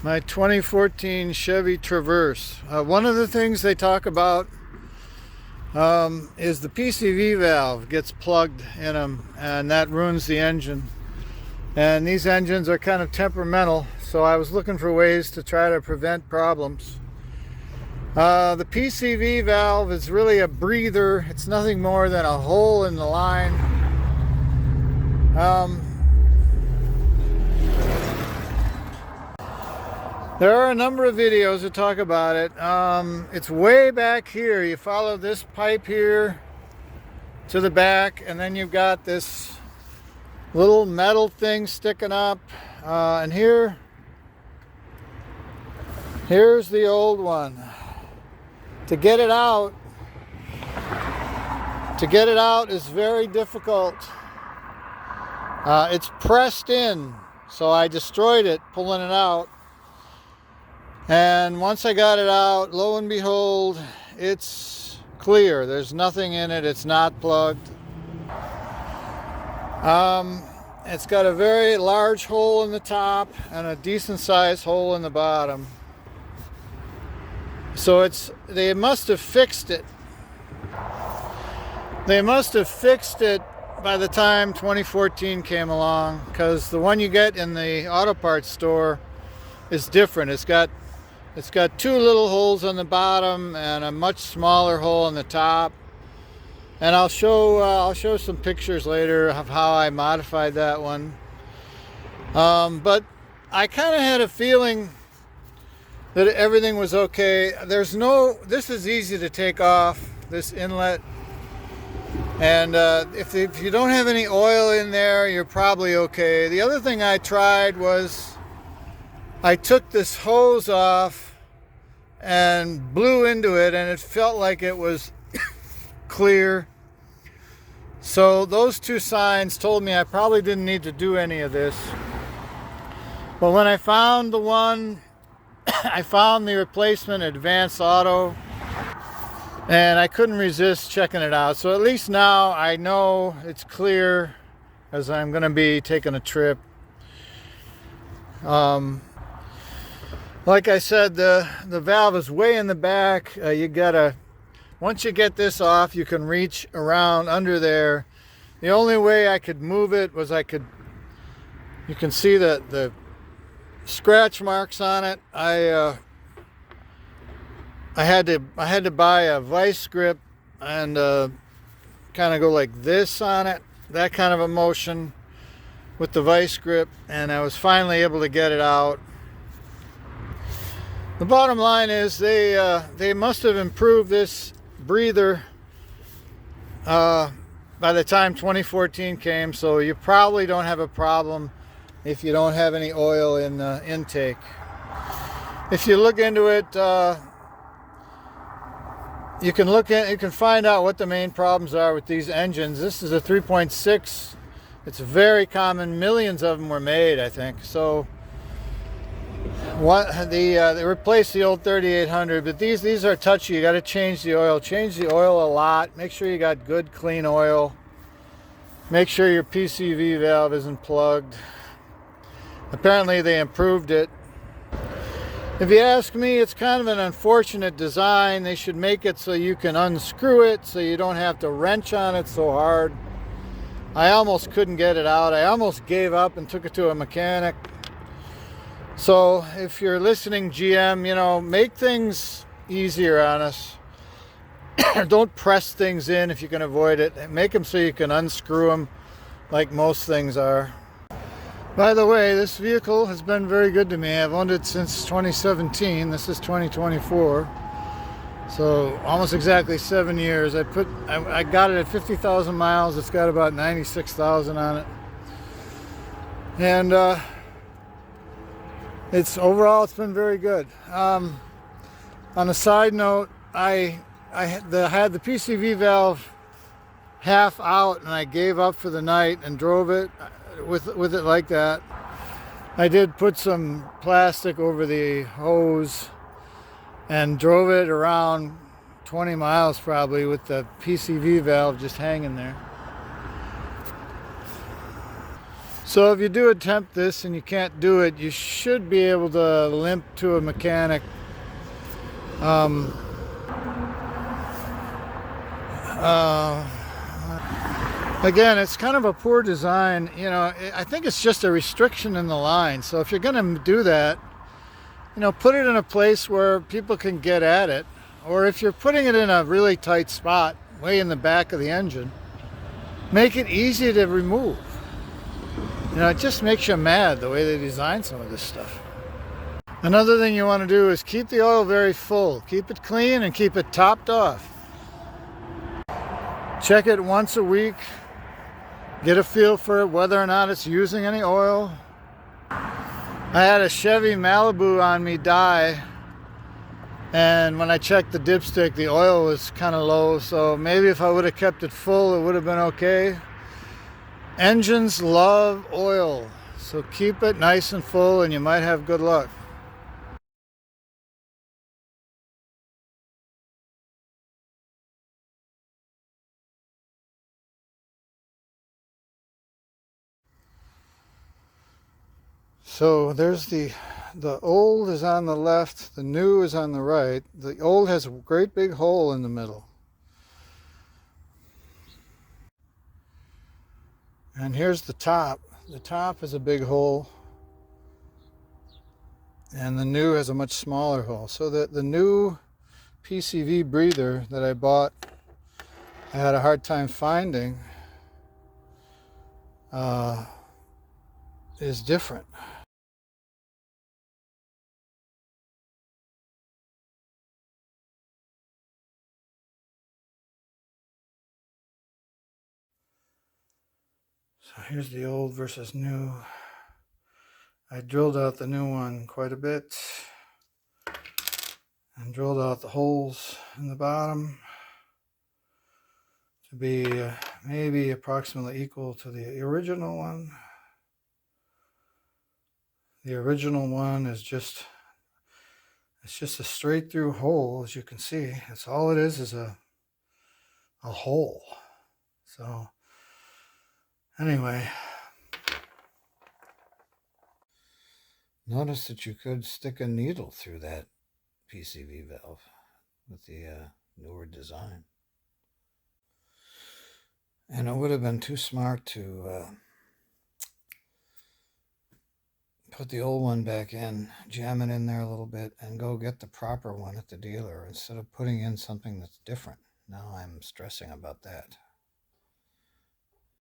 My 2014 Chevy Traverse. One of the things they talk about is the PCV valve gets plugged in them, and that ruins the engine. And these engines are kind of temperamental, so I was looking for ways to try to prevent problems. The PCV valve is really a breather. It's nothing more than a hole in the line. There are a number of videos that talk about it. It's way back here. You follow this pipe here to the back, and then you've got this little metal thing sticking up. And here's the old one. To get it out is very difficult. It's pressed in, so I destroyed it pulling it out. And once I got it out, lo and behold, it's clear. There's nothing in it. It's not plugged. It's got a very large hole in the top and a decent sized hole in the bottom. So they must have fixed it. They must have fixed it by the time 2014 came along, because the one you get in the auto parts store is different. It's got two little holes on the bottom and a much smaller hole on the top. And I'll show some pictures later of how I modified that one. But I kind of had a feeling that everything was okay. This is easy to take off, this inlet. And if you don't have any oil in there, you're probably okay. The other thing I tried was I took this hose off and blew into it, and it felt like it was clear. So those two signs told me I probably didn't need to do any of this. But when I found the one, I found the replacement Advanced Auto, and I couldn't resist checking it out. So at least now I know it's clear, as I'm going to be taking a trip. Like I said, the valve is way in the back. Once you get this off, you can reach around under there. The only way I could move it was you can see the scratch marks on it. I had to buy a vice grip and kind of go like this on it, that kind of a motion with the vice grip, and I was finally able to get it out. The bottom line is they must have improved this breather by the time 2014 came, so you probably don't have a problem if you don't have any oil in the intake. If you look into it, you can find out what the main problems are with these engines. This is a 3.6. It's very common. Millions of them were made, I think. So they replaced the old 3800, but these are touchy. You got to change the oil. Change the oil a lot. Make sure you got good, clean oil. Make sure your PCV valve isn't plugged. Apparently they improved it. If you ask me, it's kind of an unfortunate design. They should make it so you can unscrew it, so you don't have to wrench on it so hard. I almost couldn't get it out. I almost gave up and took it to a mechanic. So if you're listening, GM, make things easier on us. Don't press things in if you can avoid it. Make them so you can unscrew them like most things are. By the way, this vehicle has been very good to me. I've owned it since 2017. This is 2024. So almost exactly 7 years. I got it at 50,000 miles. It's got about 96,000 on it. And overall it's been very good. On a side note, I had the PCV valve half out, and I gave up for the night and drove it with it like that. I did put some plastic over the hose and drove it around 20 miles probably with the PCV valve just hanging there. So if you do attempt this and you can't do it, you should be able to limp to a mechanic. Um, Again, it's kind of a poor design. You know, I think it's just a restriction in the line. So if you're going to do that, you know, put it in a place where people can get at it. Or if you're putting it in a really tight spot, way in the back of the engine, make it easy to remove. You know, it just makes you mad the way they design some of this stuff. Another thing you want to do is keep the oil very full. Keep it clean and keep it topped off. Check it once a week. Get a feel for it, whether or not it's using any oil. I had a Chevy Malibu on me die, and when I checked the dipstick, the oil was kind of low, so maybe if I would have kept it full, it would have been okay. Engines love oil, so keep it nice and full and you might have good luck. So there's the old is on the left, the new is on the right. The old has a great big hole in the middle. And here's the top. The top is a big hole. And the new has a much smaller hole. So the new PCV breather that I bought, I had a hard time finding, is different. So here's the old versus new. I drilled out the new one quite a bit and drilled out the holes in the bottom to be maybe approximately equal to the original one. The original one is just, it's just a straight through hole, as you can see. That's all it is a hole. So anyway, notice that you could stick a needle through that PCV valve with the newer design. And it would have been too smart to put the old one back in, jam it in there a little bit, and go get the proper one at the dealer instead of putting in something that's different. Now I'm stressing about that.